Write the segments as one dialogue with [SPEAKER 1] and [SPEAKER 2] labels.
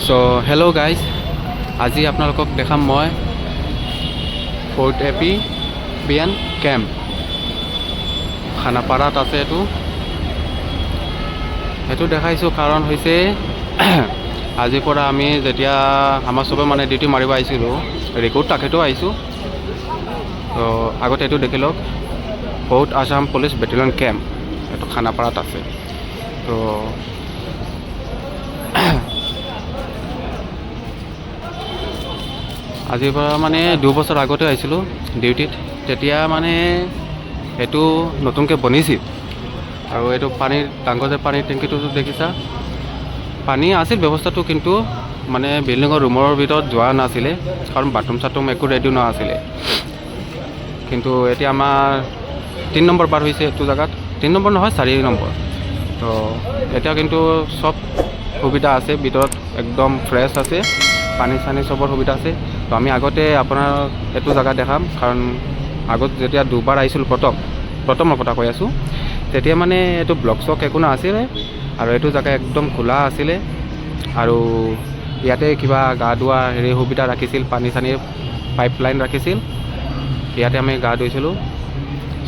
[SPEAKER 1] So hello' guys, আজি আপোনালোকক দেখাম মই ফ'ৰ্ট এপি বিএন কেম্প খানাপাৰাত আছে। সেইটো দেখাইছোঁ কাৰণ হৈছে আজিৰ পৰা আমি যেতিয়া আমাৰ চবে মানে ডিউটি মাৰিব আহিছিলোঁ, ৰেকৰ্ড তাকেতো আহিছোঁ। তো আগতে এইটো দেখি লওক, Fort Assam police battalion camp, এইটো খানাপাৰাত আছে। তো আজিৰ পৰা মানে 2 বছৰ আগতে আহিছিলোঁ ডিউটিত, তেতিয়া মানে এইটো নতুনকৈ বনিছিল। আৰু এইটো পানীৰ ডাঙৰ যে পানীৰ টেংকিটো দেখিছা, পানী আছিল ব্যৱস্থাটো, কিন্তু মানে বিল্ডিঙৰ ৰুমৰ ভিতৰত যোৱা নাছিলে কাৰণ বাথৰুম চাথৰুম একো ৰেডি নাছিলে। কিন্তু এতিয়া আমাৰ 3 নম্বৰ বাৰ হৈছে এইটো জেগাত, 3 নম্বৰ নহয় 4 নম্বৰ। তো এতিয়া কিন্তু চব সুবিধা আছে, ভিতৰত একদম ফ্ৰেছ আছে, পানী চানী চবৰ সুবিধা আছে। তো আমি আগতে আপোনাৰ এইটো জেগা দেখাম, কাৰণ আগত যেতিয়া 2বাৰ আহিছিলোঁ, প্ৰথমৰ কথা কৈ আছোঁ, তেতিয়া মানে এইটো ব্লক চক একো নাছিলে আৰু এইটো জেগা একদম খোলা আছিলে। আৰু ইয়াতে কিবা গা ধোৱা সুবিধা ৰাখিছিল, পানী চানীৰ পাইপ লাইন ৰাখিছিল, ইয়াতে আমি গা ধুইছিলোঁ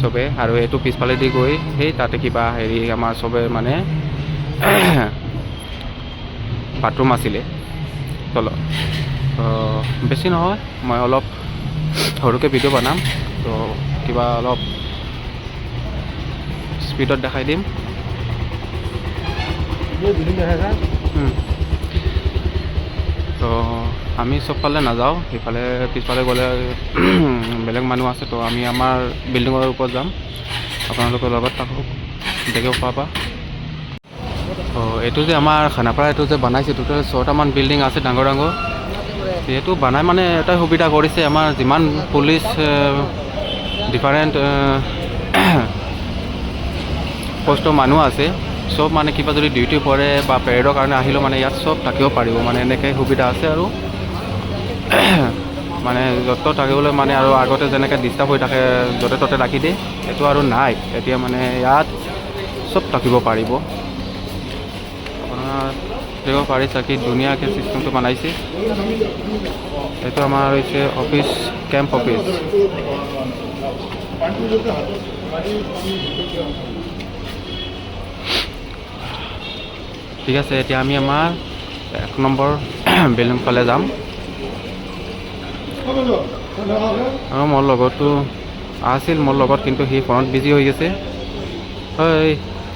[SPEAKER 1] চবে। আৰু এইটো পিছফালেদি গৈ সেই তাতে কিবা আমাৰ চবে মানে বাথৰুম আছিলে তলত। বেছি নহয়, মই অলপ সৰুকৈ ভিডিঅ' বনাম, তো কিবা অলপ স্পীডত দেখাই দিম। তো আমি চবফালে নাযাওঁ, সিফালে পিছফালে গ'লে বেলেগ মানুহ আছে, তো আমি আমাৰ বিল্ডিঙৰ ওপৰত যাম, আপোনালোকৰ লগত থাকক, দেখিব পাবা। তো এইটো যে আমাৰ খানাপাৰা এইটো যে বনাইছে, টোটেল 6টামান বিল্ডিং আছে ডাঙৰ ডাঙৰ। এইটো বনাই মানে এটাই সুবিধা কৰিছে, আমাৰ যিমান পুলিচ ডিফাৰেণ্ট পষ্টৰ মানুহ আছে, চব মানে কিবা যদি ডিউটি পৰে বা পেৰেডৰ কাৰণে আহিলেও মানে ইয়াত চব থাকিব পাৰিব, মানে এনেকৈ সুবিধা আছে। আৰু মানে য'ত থাকিবলৈ মানে আৰু আগতে যেনেকৈ ডিষ্টাৰ্ব হৈ থাকে য'তে ত'তে ৰাখি দিয়ে, এইটো আৰু নাই। এতিয়া মানে ইয়াত চব থাকিব পাৰিব। আপোনাৰ দেখিব পাৰিছে কি ধুনীয়াকৈ চিষ্টেমটো বনাইছে। এইটো আমাৰ হৈছে অফিচ, কেম্প অফিচ। ঠিক আছে, এতিয়া আমি আমাৰ 1 নম্বৰ বিল্ডিং ফালে যাম। আৰু মোৰ লগতো আছিল মোৰ লগত, কিন্তু সি ফোনত বিজি হৈ গৈছে।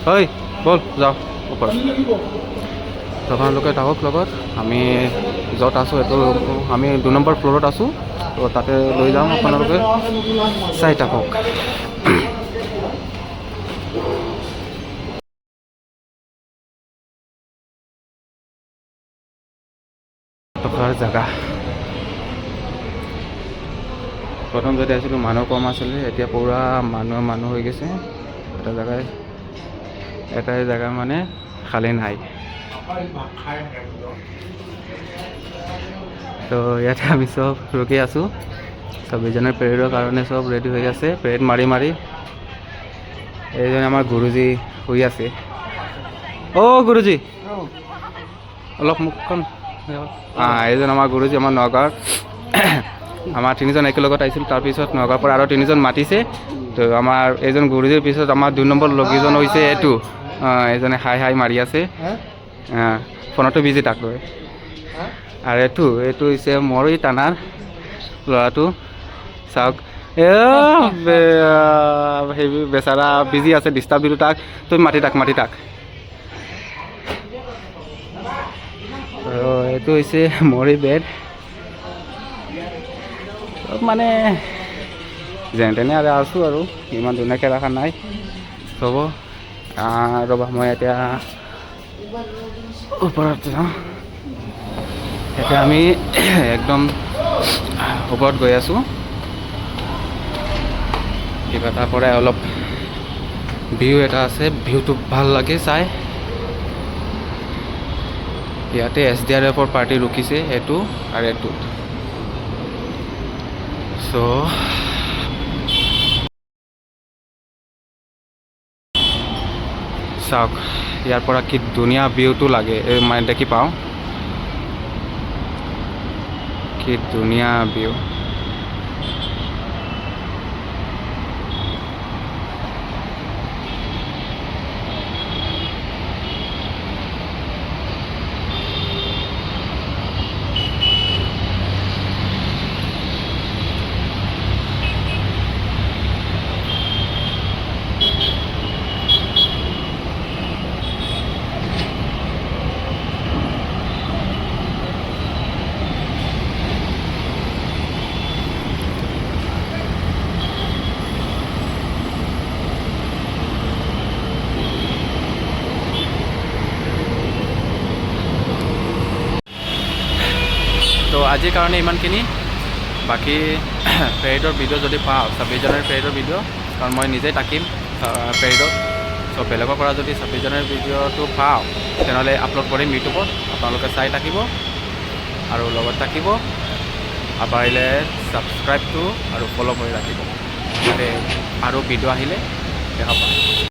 [SPEAKER 1] হয় ব'ল যাওঁ ওপৰত, আপোনালোকে থাকক লগত। আমি য'ত আছোঁ এইটো আমি 2 নম্বৰ ফ্ল'ৰত আছোঁ, তো তাতে লৈ যাম, আপোনালোকে চাই থাকক। থকাৰ জেগা প্ৰথম যদি আহিছিলোঁ মানুহ কম আছিলে, এতিয়া পূৰা মানুহ হৈ গৈছে। এটাই জেগা মানে খালী নাই। তো ইয়াতে আমি চব ৰখি আছোঁ, 26 পেৰেডৰ কাৰণে চব ৰেডি হৈ আছে। পেৰেড মাৰি এইজন আমাৰ গুৰুজী শুই আছে। গুৰুজী অলপ মুখখন, এইজন আমাৰ গুৰুজী, আমাৰ নগাঁৱৰ। আমাৰ 3জন একেলগত আহিছিল, তাৰপিছত নগাঁৱৰ পৰা আৰু 3জন মাতিছে। তো আমাৰ এইজন গুৰুজীৰ পিছত আমাৰ 2 নম্বৰ লগীজন হৈছে এইটো, এইজনে হাই মাৰি আছে, ফোনতো বিজি তাক লৈ। আৰু এইটো হৈছে মোৰ টানাৰ ল'ৰাটো, চাওক। সেই বেচাৰা বিজি আছে, ডিষ্টাৰ্ব দিলোঁ তাক। তুমি মাতি থাক। এইটো হৈছে মৰি বেড, চব মানে যেনে তেনে আৰু আছোঁ, আৰু ইমান ধুনীয়াকৈ ৰখা নাই চব। ৰ'বা মই এতিয়া ওপৰত যাওঁ। এতিয়া আমি একদম ওপৰত গৈ আছোঁ, কিবা তাৰ পৰাই অলপ ভিউ এটা আছে, ভিউটো ভাল লাগে চাই। ইয়াতে SDRFৰ পাৰ্টি ৰখিছে, এইটো আৰু এইটোত। চ' চাওক, ইয়াৰ পৰা কি ধুনীয়া ভিউটো লাগে, মানে দেখি পাওঁ। কি ধুনীয়া ভিউ। তো আজিৰ কাৰণে ইমানখিনি। বাকী পেৰেডৰ ভিডিঅ' যদি পাওঁ 26 জানুৱাৰী পেৰেডৰ ভিডিঅ', কাৰণ মই নিজেই থাকিম পেৰেডত। চ' বেলেগৰ পৰা যদি 26 জানুৱাৰী ভিডিঅ'টো পাওঁ তেনেহ'লে আপলোড কৰিম ইউটিউবত, আপোনালোকে চাই থাকিব আৰু লগত থাকিব। আৰু পাৰিলে ছাবস্ক্ৰাইবটো আৰু ফ'ল' কৰি ৰাখিব, যাতে আৰু ভিডিঅ' আহিলে দেখা পায়।